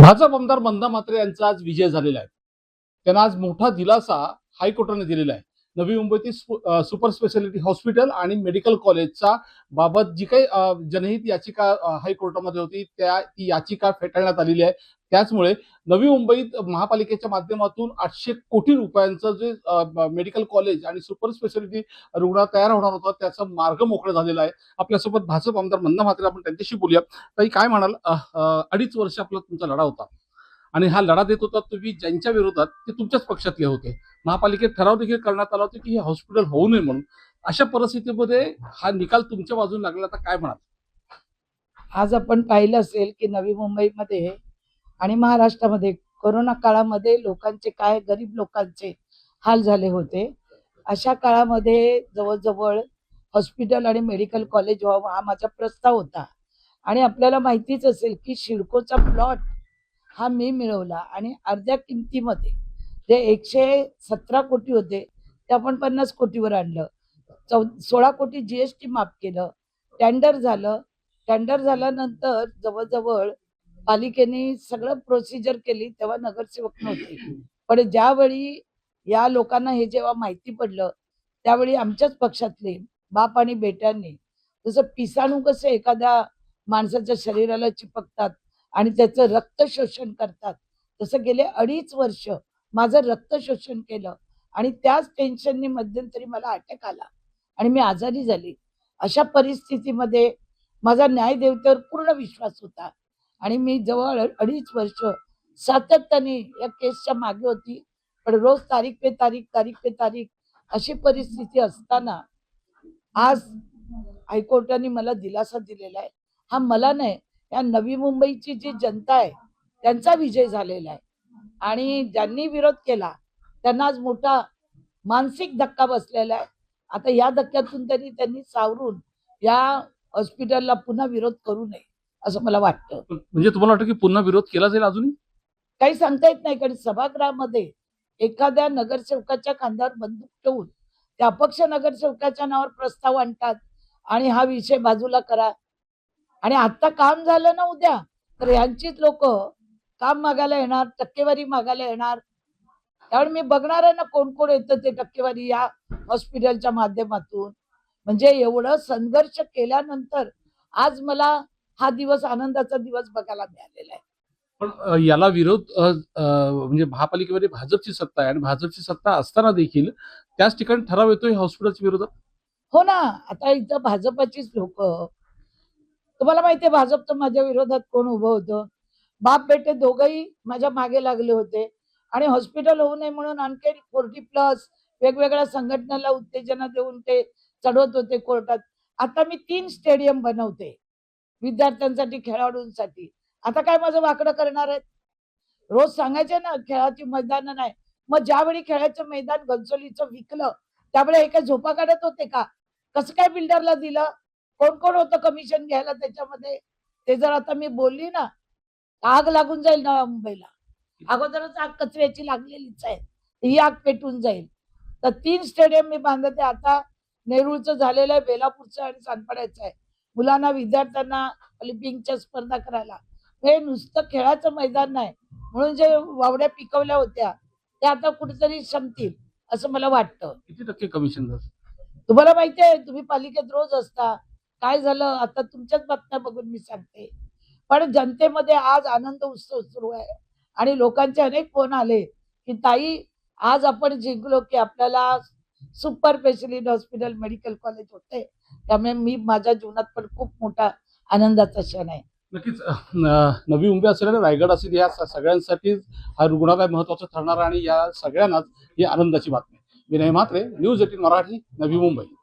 भाजप आमदार मंदा म्हात्रे यांचा आज विजय झालेला आहे. त्यांना आज मोठा दिलासा हायकोर्टाने दिलेला आहे. नवी मुंबईतील सुपर स्पेशालिटी हॉस्पिटल आणि मेडिकल कॉलेजचा बाबत जी काही जनहित याचिका हायकोर्टामध्ये होती ती याचिका फेटाळण्यात आलेली आहे. त्याचमुळे नवी मुंबईत महापालिकेच्या माध्यमातून 800 कोटी रुपयांचं जे मेडिकल कॉलेज आणि सुपर स्पेशालिटी रुग्णालय तयार होणार होतं त्याचा मार्ग मोकळा झालेला आहे. आपल्यासोबत भाजप आमदार मंदा म्हात्रे, आपण त्यांच्याशी बोलूया. ताई, काय म्हणाल? 2.5 वर्ष आपला तुमचा लढा होता आणि हा लढा देत होता तुम्ही ज्यांच्या विरोधात, ते तुमच्याच पक्षातले होते. महापालिकेत ठराव देखील करण्यात आला होता की हे हॉस्पिटल होऊ नये म्हणून. अशा परिस्थितीमध्ये हा निकाल तुमच्या बाजूने लागला, तर काय म्हणाल? आज आपण पाहिलं असेल की नवी मुंबईमध्ये आणि महाराष्ट्रामध्ये कोरोना काळामध्ये लोकांचे काय, गरीब लोकांचे हाल झाले होते. अशा काळामध्ये जवळजवळ हॉस्पिटल आणि मेडिकल कॉलेज व्हावं हा माझा प्रस्ताव होता. आणि आपल्याला माहितीच असेल की सिडकोचा प्लॉट हा मी मिळवला आणि अर्ध्या किमतीमध्ये जे 117 कोटी होते ते आपण 50 कोटीवर आणलं. 16 कोटी GST माफ केलं. टेंडर झालं. टेंडर झाल्यानंतर जवळजवळ पालिकेने सगळं प्रोसिजर केली, तेव्हा नगरसेवक नव्हते. पण ज्यावेळी या लोकांना हे जेव्हा माहिती पडलं त्यावेळी आमच्याच पक्षातले बाप आणि बेट्यांनी, जसं पिसाणू कसं एखाद्या माणसाच्या शरीराला चिपकतात आणि त्याचं रक्त शोषण करतात, तसं गेले 2.5 वर्ष माझं रक्त शोषण केलं. आणि त्याच टेन्शननी मध्यंतरी मला अटॅक आला आणि मी आजारी झाली. अशा परिस्थितीमध्ये माझा न्यायदेवतेवर पूर्ण विश्वास होता आणि मी जवळ 2.5 वर्ष सातत्याने या केसच्या मागे होती. पण रोज तारीख पे तारीख, तारीख पे तारीख अशी परिस्थिती असताना आज हायकोर्टाने मला दिलासा दिलेला आहे. हा मला नाही, या नवी मुंबईची जी जनता आहे त्यांचा विजय झालेला आहे. आणि ज्यांनी विरोध केला त्यांना आज मोठा मानसिक धक्का बसलेला आहे. आता या धक्क्यातून त्यांनी सावरून या हॉस्पिटलला पुन्हा विरोध करू नये असं मला वाटतं. म्हणजे तुम्हाला वाटतं की पुन्हा विरोध केला जाईल अजूनही? काही सांगता येत नाही, कारण सभागृहामध्ये एखाद्या नगरसेवकाच्या खांद्यावर बंदूक ठेवून त्या अपक्ष नगरसेवकाच्या नावावर प्रस्ताव आणतात आणि हा विषय बाजूला करा. आणि आता काम झालं ना उद्या, तर यांचीच लोक काम मागायला येणार, टक्केवारी मागायला येणार. त्यामुळे मी बघणार आहे ना कोण कोण येतं ते टक्केवारी या हॉस्पिटलच्या माध्यमातून. म्हणजे एवढं संघर्ष केल्यानंतर आज मला हा दिवस, आनंदाचा दिवस बघायला मिळालेला आहे. पण याला विरोध म्हणजे महापालिकेमध्ये भाजपची सत्ता आहे आणि भाजपची सत्ता असताना देखील त्याच ठिकाणी ठराव येतोय हॉस्पिटलच्या विरोधात. हो ना, आता इथं भाजपाचीच लोक, तुम्हाला माहितीये भाजप तर माझ्या विरोधात कोण उभं होतं? बाप बेटे दोघंही माझ्या मागे लागले होते आणि हॉस्पिटल होऊ नये म्हणून आणखी 40+ वेगवेगळ्या संघटनेला उत्तेजना देऊन ते चढवत होते कोर्टात. आता मी 3 स्टेडियम बनवते विद्यार्थ्यांसाठी, खेळाडूंसाठी. आता काय माझं वाकडं करणार आहेत? रोज सांगायचे ना खेळाची मैदान नाही. मग ज्यावेळी खेळाचं मैदान घनसोलीचं विकलं त्यावेळी हे काय झोपा काढत होते का? कसं काय बिल्डरला दिलं? कोण कोण होतं कमिशन घ्यायला त्याच्यामध्ये? ते जर आता मी बोलली ना, आग लागून जाईल नव्या मुंबईला. अगोदरच आग कचऱ्याची लागलेलीच आहे, ही आग पेटून जाईल. तर 3 स्टेडियम मी बांधते. आता नेरूळचं झालेलं आहे, बेलापूरचं आणि सानपाड्याचं आहे. मुलांना, विद्यार्थ्यांना ऑलिम्पिकच्या स्पर्धा करायला. हे नुसतं खेळाचं मैदान नाही, म्हणून जे वावड्या पिकवल्या होत्या त्या आता कुठेतरी संपतील असं मला वाटतं. किती टक्के कमिशन जातं? तुम्हाला माहिती आहे, तुम्ही पालिकेत रोज असता. काय झालं आता तुमच्याच बातम्या बघून मी सांगते. पण जनतेमध्ये आज आनंद उत्सव सुरू आहे आणि लोकांचे अनेक फोन आले की ताई, आज आपण जिंकलो की आपल्याला super speciality hospital medical college होते. त्यामुळे मी माझ्या जीवनात पण खूप मोठा आनंदाचा क्षण आहे. नक्कीच. नवी मुंबई असेल आणि रायगड असेल, या सगळ्यांसाठी हा रुग्णालय महत्वाचं ठरणार आणि या सगळ्यांनाच ही आनंदाची बातमी. विनय म्हात्रे, न्यूज 18 मराठी, नवी मुंबई.